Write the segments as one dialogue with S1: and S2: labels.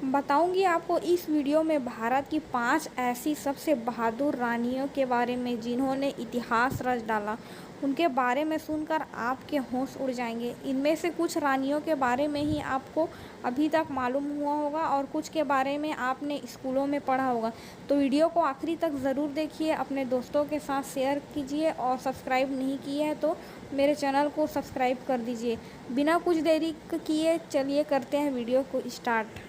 S1: बताऊंगी आपको इस वीडियो में भारत की 5 ऐसी सबसे बहादुर रानियों के बारे में जिन्होंने इतिहास रच डाला। उनके बारे में सुनकर आपके होश उड़ जाएंगे। इनमें से कुछ रानियों के बारे में ही आपको अभी तक मालूम हुआ होगा और कुछ के बारे में आपने स्कूलों में पढ़ा होगा। तो वीडियो को आखिरी तक ज़रूर देखिए, अपने दोस्तों के साथ शेयर कीजिए और सब्सक्राइब नहीं किए हैं तो मेरे चैनल को सब्सक्राइब कर दीजिए। बिना कुछ देरी किए चलिए करते हैं वीडियो को स्टार्ट।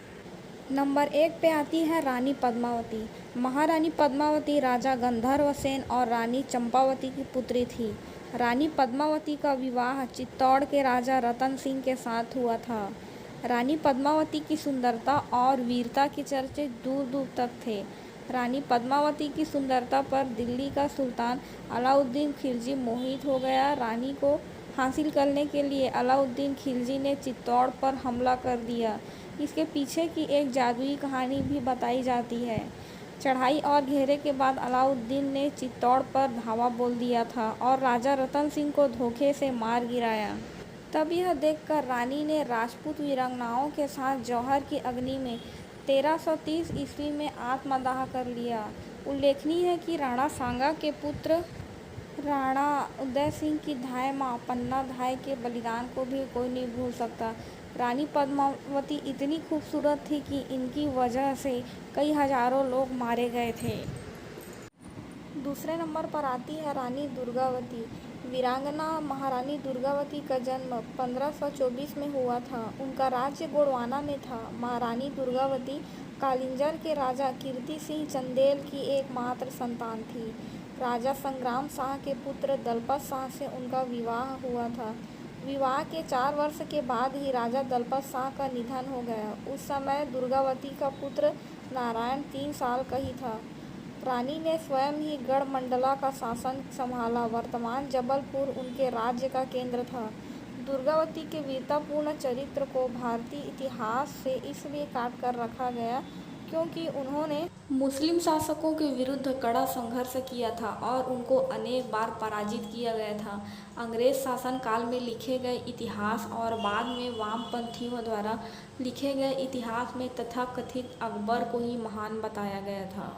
S1: नंबर 1 पे आती है रानी पद्मावती। महारानी पद्मावती राजा गंधर्वसेन और रानी चंपावती की पुत्री थी। रानी पद्मावती का विवाह चित्तौड़ के राजा रतन सिंह के साथ हुआ था। रानी पद्मावती की सुंदरता और वीरता के चर्चे दूर दूर तक थे। रानी पद्मावती की सुंदरता पर दिल्ली का सुल्तान अलाउद्दीन खिलजी मोहित हो गया। रानी को हासिल करने के लिए अलाउद्दीन खिलजी ने चित्तौड़ पर हमला कर दिया। इसके पीछे की एक जादुई कहानी भी बताई जाती है। चढ़ाई और घेरे के बाद अलाउद्दीन ने चित्तौड़ पर धावा बोल दिया था और राजा रतन सिंह को धोखे से मार गिराया। तब यह देखकर रानी ने राजपूत वीरांगनाओं के साथ जौहर की अग्नि में 1330 ईस्वी में आत्मदाह कर लिया। उल्लेखनीय है कि राणा सांगा के पुत्र राणा उदय सिंह की धाय मां पन्ना धाय के बलिदान को भी कोई नहीं भूल सकता। रानी पद्मावती इतनी खूबसूरत थी कि इनकी वजह से कई हजारों लोग मारे गए थे। दूसरे नंबर पर आती है रानी दुर्गावती। वीरांगना महारानी दुर्गावती का जन्म 1524 में हुआ था। उनका राज्य गोंडवाना में था। महारानी दुर्गावती कालिंजर के राजा कीर्ति सिंह चंदेल की एकमात्र संतान थी। राजा संग्राम शाह के पुत्र दलपत शाह से उनका विवाह हुआ था। विवाह के 4 वर्ष के बाद ही राजा दलपत शाह का निधन हो गया। उस समय दुर्गावती का पुत्र नारायण 3 साल का ही था। रानी ने स्वयं ही गढ़मंडला का शासन संभाला। वर्तमान जबलपुर उनके राज्य का केंद्र था। दुर्गावती के वीरतापूर्ण चरित्र को भारतीय इतिहास से इसलिए काट कर रखा गया क्योंकि उन्होंने मुस्लिम शासकों के विरुद्ध कड़ा संघर्ष किया था और उनको अनेक बार पराजित किया गया था। अंग्रेज शासन काल में लिखे गए इतिहास और बाद में वामपंथियों द्वारा लिखे गए इतिहास में तथाकथित अकबर को ही महान बताया गया था।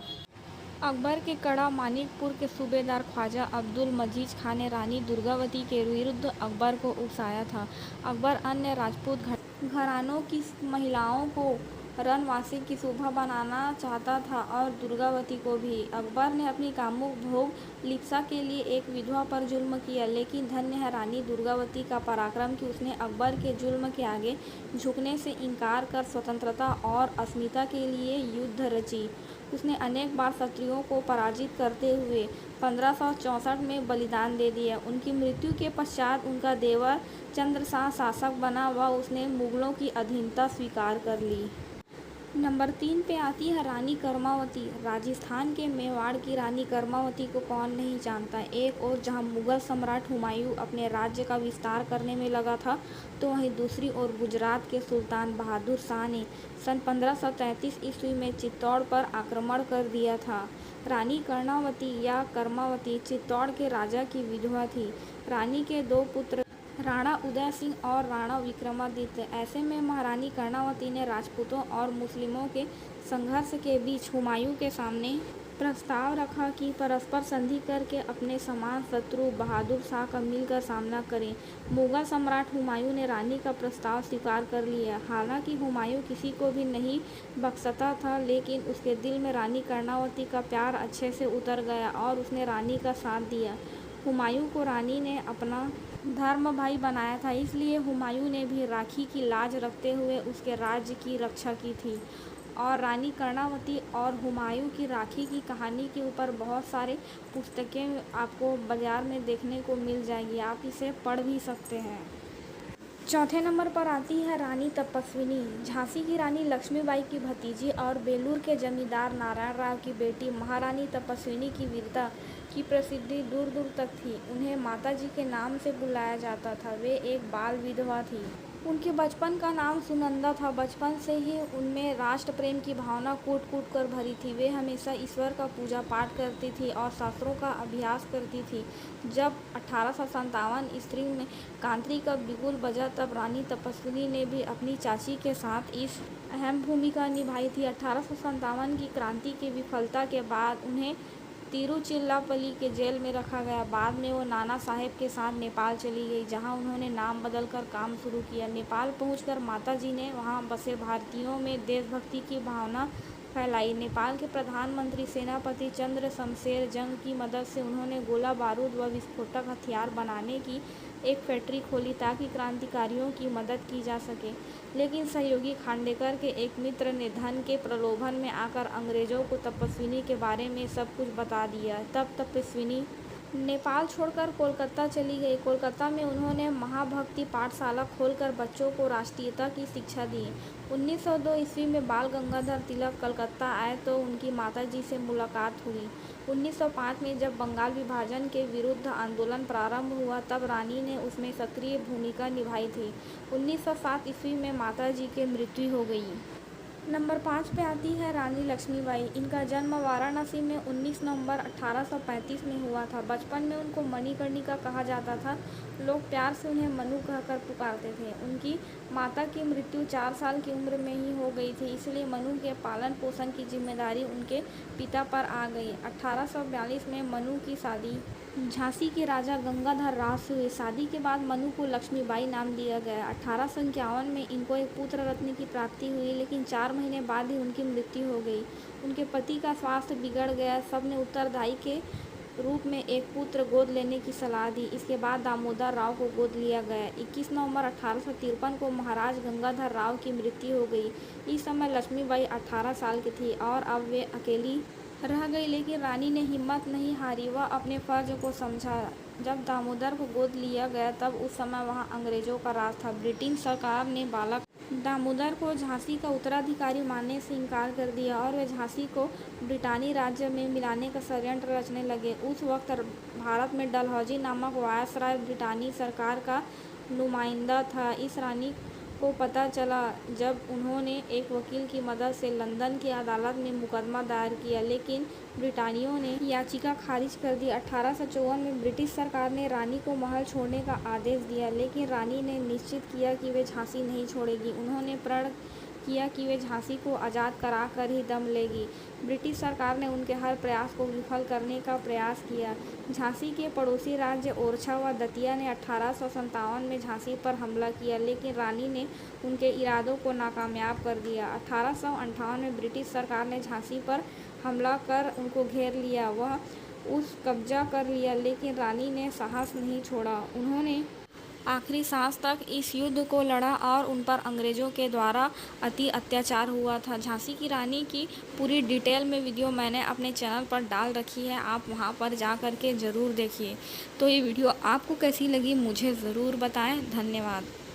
S1: अकबर के कड़ा मानिकपुर के सूबेदार ख्वाजा अब्दुल मजीद खान ने रानी दुर्गावती के विरुद्ध अकबर को उकसाया था। अकबर अन्य राजपूत घरानों की महिलाओं को रनवासी की शोभा बनाना चाहता था और दुर्गावती को भी। अकबर ने अपनी कामुक भोग लिप्सा के लिए एक विधवा पर जुल्म किया, लेकिन धन्य है रानी दुर्गावती का पराक्रम कि उसने अकबर के जुल्म के आगे झुकने से इनकार कर स्वतंत्रता और अस्मिता के लिए युद्ध रची। उसने अनेक बार शत्रुओं को पराजित करते हुए 1564 में बलिदान दे दिया। उनकी मृत्यु के पश्चात उनका देवर चंद्रशाह शासक बना व उसने मुगलों की अधीनता स्वीकार कर ली। नंबर 3 पे आती है रानी कर्मावती। राजस्थान के मेवाड़ की रानी कर्मावती को कौन नहीं जानता। एक ओर जहां मुगल सम्राट हुमायूं अपने राज्य का विस्तार करने में लगा था, तो वहीं दूसरी ओर गुजरात के सुल्तान बहादुर शाह ने सन 1533 ईस्वी में चित्तौड़ पर आक्रमण कर दिया था। रानी कर्णावती या कर्मावती चित्तौड़ के राजा की विधवा थी। रानी के 2 पुत्र राणा उदय सिंह और राणा विक्रमादित्य। ऐसे में महारानी कर्णावती ने राजपूतों और मुस्लिमों के संघर्ष के बीच हुमायूं के सामने प्रस्ताव रखा कि परस्पर संधि करके अपने समान शत्रु बहादुर शाह का मिलकर सामना करें। मुगल सम्राट हुमायूं ने रानी का प्रस्ताव स्वीकार कर लिया। हालांकि हुमायूं किसी को भी नहीं बख्शता था, लेकिन उसके दिल में रानी कर्णावती का प्यार अच्छे से उतर गया और उसने रानी का साथ दिया। हुमायूं को रानी ने अपना धर्म भाई बनाया था, इसलिए हुमायूं ने भी राखी की लाज रखते हुए उसके राज्य की रक्षा की थी। और रानी कर्णावती और हुमायूं की राखी की कहानी के ऊपर बहुत सारे पुस्तकें आपको बाज़ार में देखने को मिल जाएगी, आप इसे पढ़ भी सकते हैं। चौथे नंबर पर आती है रानी तपस्विनी। झांसी की रानी लक्ष्मीबाई की भतीजी और बेलूर के जमींदार नारायण राव की बेटी महारानी तपस्विनी की वीरता की प्रसिद्धि दूर दूर तक थी। उन्हें माताजी के नाम से बुलाया जाता था। वे एक बाल विधवा थी। उनके बचपन का नाम सुनंदा था। बचपन से ही उनमें राष्ट्र प्रेम की भावना कूट-कूट कर भरी थी। वे हमेशा ईश्वर का पूजा पाठ करती थी और शास्त्रों का अभ्यास करती थी। जब 1857 ईस्वी में क्रांति का बिगुल बजा तब रानी तपस्विनी ने भी अपनी चाची के साथ इस अहम भूमिका निभाई थी। 1857 की क्रांति की विफलता के बाद उन्हें तिरुचिरापल्ली के जेल में रखा गया। बाद में वो नाना साहेब के साथ नेपाल चली गई, जहां उन्होंने नाम बदलकर काम शुरू किया। नेपाल पहुंचकर माताजी ने वहां बसे भारतीयों में देशभक्ति की भावना फैलाई। नेपाल के प्रधानमंत्री सेनापति चंद्र शमशेर जंग की मदद से उन्होंने गोला बारूद व विस्फोटक हथियार बनाने की एक फैक्ट्री खोली ताकि क्रांतिकारियों की मदद की जा सके। लेकिन सहयोगी खांडेकर के एक मित्र ने धन के प्रलोभन में आकर अंग्रेजों को तपस्विनी के बारे में सब कुछ बता दिया। तब तपस्विनी नेपाल छोड़कर कोलकाता चली गई। कोलकाता में उन्होंने महाभक्ति पाठशाला खोलकर बच्चों को राष्ट्रीयता की शिक्षा दी। 1902 ईस्वी में बाल गंगाधर तिलक कलकत्ता आए तो उनकी माताजी से मुलाकात हुई। 1905 में जब बंगाल विभाजन के विरुद्ध आंदोलन प्रारंभ हुआ तब रानी ने उसमें सक्रिय भूमिका निभाई थी। 1907 ईस्वी में माताजी की मृत्यु हो गई। नंबर 5 पे आती है रानी लक्ष्मीबाई। इनका जन्म वाराणसी में 19 नवंबर 1835 में हुआ था। बचपन में उनको मणिकर्णिका कहा जाता था। लोग प्यार से उन्हें मनु कहकर पुकारते थे। उनकी माता की मृत्यु 4 साल की उम्र में ही हो गई थी, इसलिए मनु के पालन पोषण की जिम्मेदारी उनके पिता पर आ गई। 1842 में मनु की शादी झांसी के राजा गंगाधर राव से हुई। शादी के बाद मनु को लक्ष्मीबाई नाम दिया गया। 1851 में इनको एक पुत्र रत्न की प्राप्ति हुई, लेकिन 4 महीने बाद ही उनकी मृत्यु हो गई। उनके पति का स्वास्थ्य बिगड़ गया। सबने उत्तरदायी के रूप में एक पुत्र गोद लेने की सलाह दी। इसके बाद दामोदर राव को गोद लिया गया। 21 नवंबर 1853 को महाराज गंगाधर राव की मृत्यु हो गई। इस समय लक्ष्मीबाई 18 साल की थी और अब वे अकेली रह गई, लेकिन रानी ने हिम्मत नहीं हारी। वह अपने फर्ज को समझा। जब दामोदर को गोद लिया गया तब उस समय वहां अंग्रेजों का राज था। ब्रिटिश सरकार ने बालक दामोदर को झांसी का उत्तराधिकारी मानने से इनकार कर दिया और वे झांसी को ब्रिटानी राज्य में मिलाने का षड्यंत्र रचने लगे। उस वक्त भारत में डलहौजी नामक वायसराय ब्रिटानी सरकार का नुमाइंदा था। इस रानी को पता चला जब उन्होंने एक वकील की मदद से लंदन की अदालत में मुकदमा दायर किया, लेकिन ब्रिटानियों ने याचिका खारिज कर दी। 1854 में ब्रिटिश सरकार ने रानी को महल छोड़ने का आदेश दिया, लेकिन रानी ने निश्चित किया कि वे झांसी नहीं छोड़ेगी। उन्होंने प्रण किया कि वे झांसी को आज़ाद करा कर ही दम लेगी। ब्रिटिश सरकार ने उनके हर प्रयास को विफल करने का प्रयास किया। झांसी के पड़ोसी राज्य ओरछा व दतिया ने 1857 में झांसी पर हमला किया, लेकिन रानी ने उनके इरादों को नाकामयाब कर दिया। 1858 में ब्रिटिश सरकार ने झांसी पर हमला कर उनको घेर लिया। वह उस कब्जा कर लिया, लेकिन रानी ने साहस नहीं छोड़ा। उन्होंने आखिरी सांस तक इस युद्ध को लड़ा और उन पर अंग्रेज़ों के द्वारा अति अत्याचार हुआ था। झांसी की रानी की पूरी डिटेल में वीडियो मैंने अपने चैनल पर डाल रखी है, आप वहां पर जा कर के ज़रूर देखिए। तो ये वीडियो आपको कैसी लगी मुझे ज़रूर बताएं। धन्यवाद।